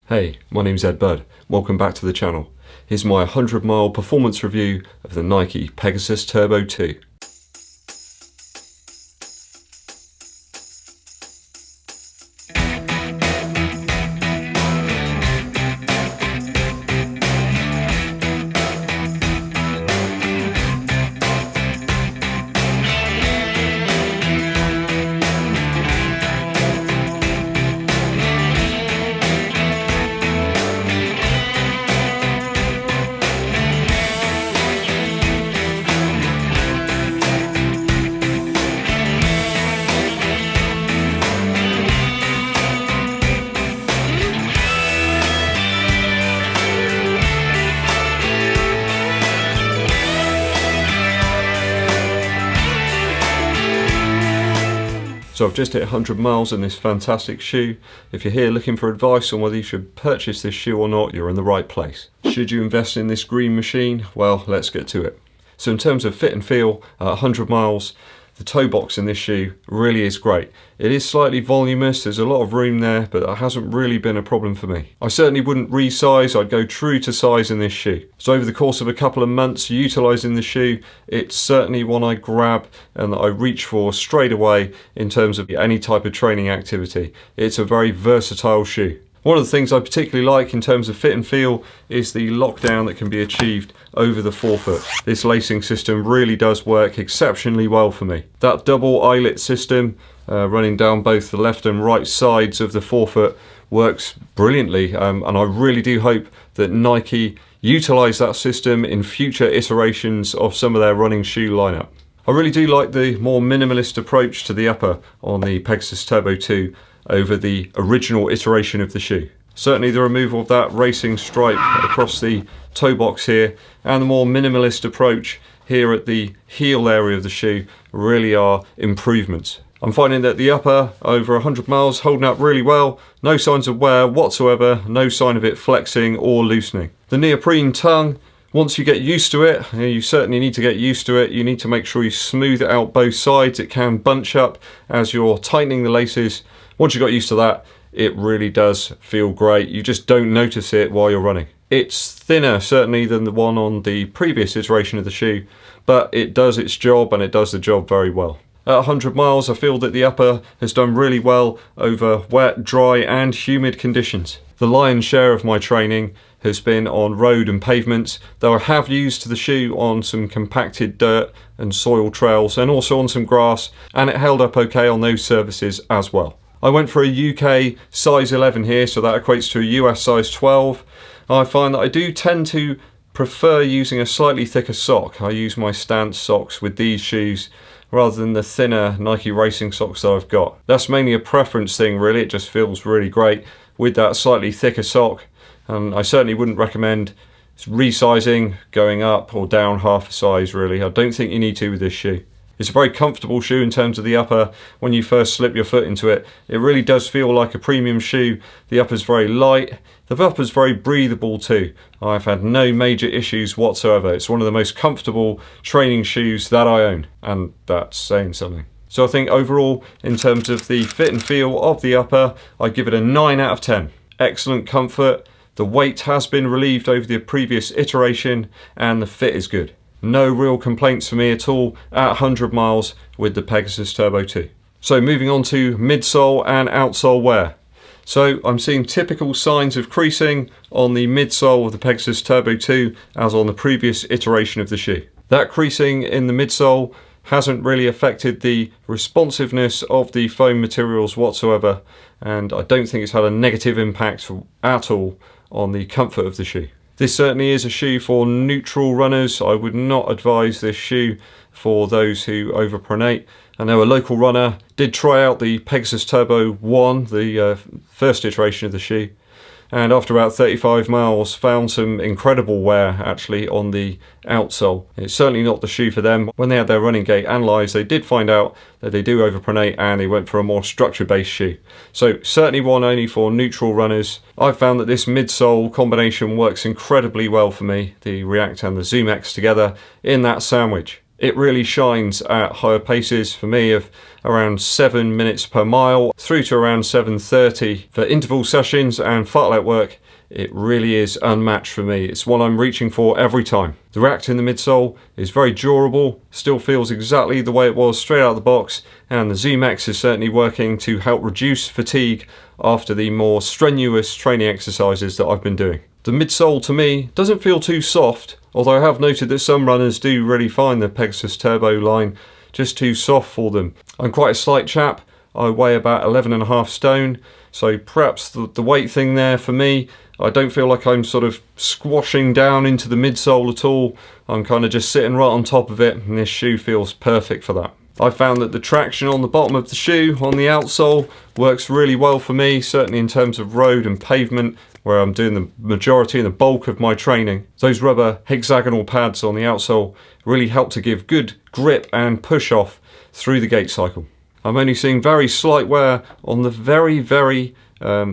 Hey, my name's EDDBUD. Welcome back to the channel. Here's my 100-mile performance review of the Nike Pegasus Turbo 2. So I've just hit 100 miles in this fantastic shoe. If you're here looking for advice on whether you should purchase this shoe or not, you're in the right place. Should you invest in this green machine? Well, let's get to it. So in terms of fit and feel, at 100 miles, the toe box in this shoe really is great. It is slightly voluminous, there's a lot of room there, but that hasn't really been a problem for me. I certainly wouldn't resize, I'd go true to size in this shoe. So over the course of a couple of months utilising the shoe, it's certainly one I grab and that I reach for straight away in terms of any type of training activity. It's a very versatile shoe. One of the things I particularly like in terms of fit and feel is the lockdown that can be achieved over the forefoot. This lacing system really does work exceptionally well for me. That double eyelet system running down both the left and right sides of the forefoot works brilliantly, and I really do hope that Nike utilise that system in future iterations of some of their running shoe lineup. I really do like the more minimalist approach to the upper on the Pegasus Turbo 2 over the original iteration of the shoe. Certainly the removal of that racing stripe across the toe box here and the more minimalist approach here at the heel area of the shoe really are improvements. I'm finding that the upper over 100 miles holding up really well, no signs of wear whatsoever, no sign of it flexing or loosening. The neoprene tongue, once you get used to it, you certainly need to get used to it, you need to make sure you smooth it out both sides. It can bunch up as you're tightening the laces. Once you got used to that, it really does feel great. You just don't notice it while you're running. It's thinner certainly than the one on the previous iteration of the shoe, but it does its job and it does the job very well. At 100 miles, I feel that the upper has done really well over wet, dry and humid conditions. The lion's share of my training has been on road and pavements, though I have used the shoe on some compacted dirt and soil trails and also on some grass, and it held up okay on those surfaces as well. I went for a UK size 11 here, so that equates to a US size 12. I find that I do tend to prefer using a slightly thicker sock. I use my Stance socks with these shoes rather than the thinner Nike racing socks that I've got. That's mainly a preference thing really, it just feels really great with that slightly thicker sock, and I certainly wouldn't recommend resizing, going up or down half a size really. I don't think you need to with this shoe. It's a very comfortable shoe in terms of the upper. When you first slip your foot into it, it really does feel like a premium shoe. The upper's very light. The upper's very breathable too. I've had no major issues whatsoever. It's one of the most comfortable training shoes that I own, and that's saying something. So I think overall, in terms of the fit and feel of the upper, I give it a 9 out of 10. Excellent comfort. The weight has been relieved over the previous iteration, and the fit is good. No real complaints for me at all at 100 miles with the Pegasus Turbo 2. So moving on to midsole and outsole wear. So I'm seeing typical signs of creasing on the midsole of the Pegasus Turbo 2 as on the previous iteration of the shoe. That creasing in the midsole hasn't really affected the responsiveness of the foam materials whatsoever, and I don't think it's had a negative impact at all on the comfort of the shoe. This certainly is a shoe for neutral runners. I would not advise this shoe for those who overpronate. I know a local runner did try out the Pegasus Turbo 1, the first iteration of the shoe, and after about 35 miles found some incredible wear actually on the outsole. It's certainly not the shoe for them. When they had their running gait analysed, they did find out that they do overpronate and they went for a more structure-based shoe. So certainly one only for neutral runners. I've found that this midsole combination works incredibly well for me, the React and the Zoom X together in that sandwich. It really shines at higher paces for me of around 7 minutes per mile through to around 7:30 for interval sessions and fartlek work. It really is unmatched for me. It's what I'm reaching for every time. The React in the midsole is very durable, still feels exactly the way it was straight out of the box, and the Zoom X is certainly working to help reduce fatigue after the more strenuous training exercises that I've been doing. The midsole to me doesn't feel too soft, although I have noted that some runners do really find the Pegasus Turbo line just too soft for them. I'm quite a slight chap. I weigh about 11.5 stone, so perhaps the weight thing there for me, I don't feel like I'm sort of squashing down into the midsole at all. I'm kind of just sitting right on top of it, and this shoe feels perfect for that. I found that the traction on the bottom of the shoe, on the outsole, works really well for me, certainly in terms of road and pavement, where I'm doing the majority and the bulk of my training. Those rubber hexagonal pads on the outsole really help to give good grip and push off through the gait cycle. I'm only seeing very slight wear on the very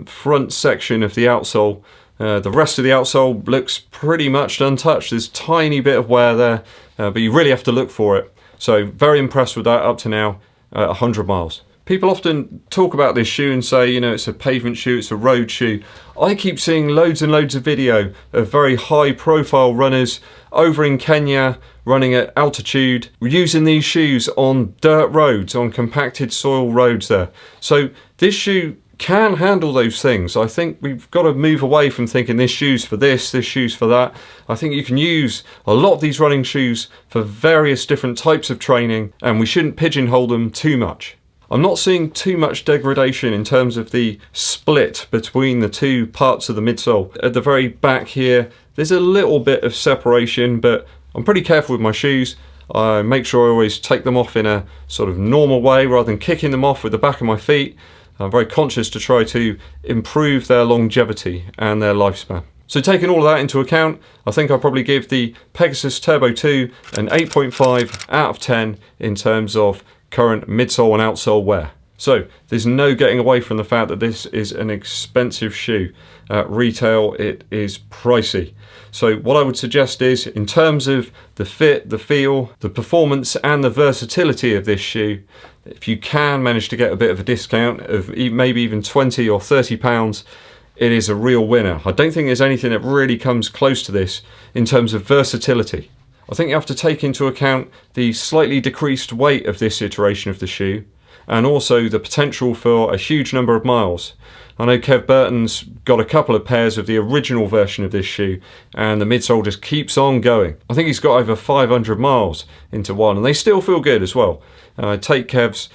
front section of the outsole. The rest of the outsole looks pretty much untouched. There's a tiny bit of wear there, but you really have to look for it. So very impressed with that up to now at 100 miles. People often talk about this shoe and say, you know, it's a pavement shoe, it's a road shoe. I keep seeing loads and loads of video of very high profile runners over in Kenya running at altitude, using these shoes on dirt roads, on compacted soil roads there. So this shoe can handle those things. I think we've got to move away from thinking this shoe's for this shoe's for that. I think you can use a lot of these running shoes for various different types of training, and we shouldn't pigeonhole them too much. I'm not seeing too much degradation in terms of the split between the two parts of the midsole. At the very back here, there's a little bit of separation, but I'm pretty careful with my shoes. I make sure I always take them off in a sort of normal way rather than kicking them off with the back of my feet. I'm very conscious to try to improve their longevity and their lifespan. So taking all of that into account, I think I'll probably give the Pegasus Turbo 2 an 8.5 out of 10 in terms of current midsole and outsole wear. So there's no getting away from the fact that this is an expensive shoe. At retail it is pricey. So what I would suggest is, in terms of the fit, the feel, the performance and the versatility of this shoe, if you can manage to get a bit of a discount of maybe even 20 or 30 pounds, it is a real winner. I don't think there's anything that really comes close to this in terms of versatility. I think you have to take into account the slightly decreased weight of this iteration of the shoe, and also the potential for a huge number of miles. I know Kev Burton's got a couple of pairs of the original version of this shoe, and the midsole just keeps on going. I think he's got over 500 miles into one, and they still feel good as well. I take Kev's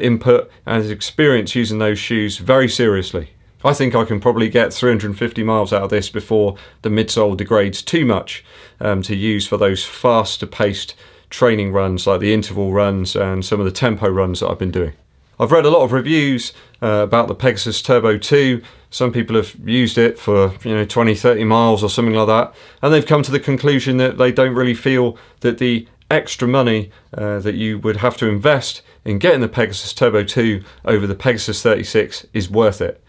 input and his experience using those shoes very seriously. I think I can probably get 350 miles out of this before the midsole degrades too much to use for those faster paced training runs, like the interval runs and some of the tempo runs that I've been doing. I've read a lot of reviews about the Pegasus Turbo 2. Some people have used it for 20-30 miles or something like that, and they've come to the conclusion that they don't really feel that the extra money that you would have to invest in getting the Pegasus Turbo 2 over the Pegasus 36 is worth it.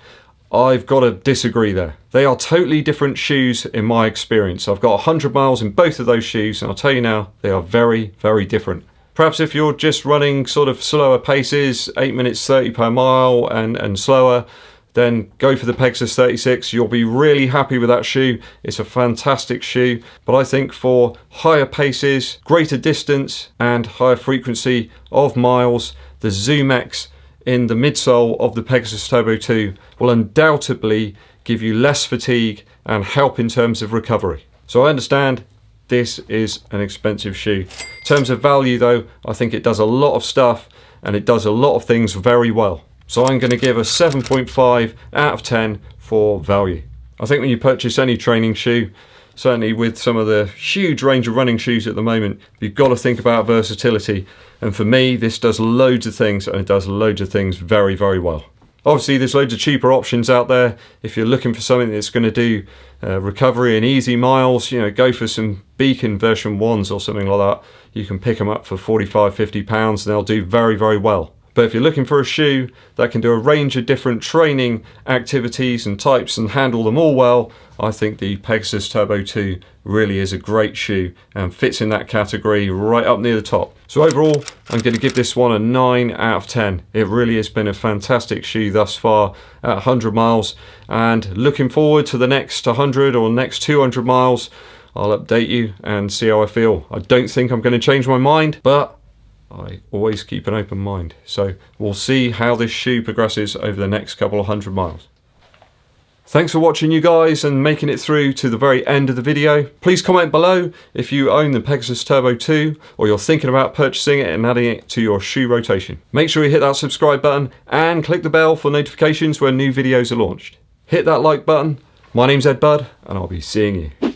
I've got to disagree there. They are totally different shoes in my experience. I've got 100 miles in both of those shoes, and I'll tell you now, they are very, very different. Perhaps if you're just running sort of slower paces, 8 minutes 30 per mile and slower, then go for the Pegasus 36. You'll be really happy with that shoe. It's a fantastic shoe. But I think for higher paces, greater distance and higher frequency of miles, the Zoom X in the midsole of the Pegasus Turbo 2 will undoubtedly give you less fatigue and help in terms of recovery. So I understand this is an expensive shoe. In terms of value though, I think it does a lot of stuff and it does a lot of things very well. So I'm going to give a 7.5 out of 10 for value. I think when you purchase any training shoe, certainly with some of the huge range of running shoes at the moment, you've got to think about versatility. And for me, this does loads of things, and it does loads of things very, very well. Obviously, there's loads of cheaper options out there. If you're looking for something that's going to do recovery and easy miles, go for some Beacon version 1s or something like that. You can pick them up for 45, 50 pounds, and they'll do very, very well. But if you're looking for a shoe that can do a range of different training activities and types and handle them all well, I think the Pegasus Turbo 2 really is a great shoe and fits in that category right up near the top. So overall, I'm going to give this one a 9 out of 10. It really has been a fantastic shoe thus far at 100 miles, and looking forward to the next 100 or next 200 miles. I'll update you and see how I feel. I don't think I'm going to change my mind, but I always keep an open mind. So we'll see how this shoe progresses over the next couple of 100 miles. Thanks for watching, you guys, and making it through to the very end of the video. Please comment below if you own the Pegasus Turbo 2 or you're thinking about purchasing it and adding it to your shoe rotation. Make sure you hit that subscribe button and click the bell for notifications when new videos are launched. Hit that like button. My name's EDDBUD, and I'll be seeing you.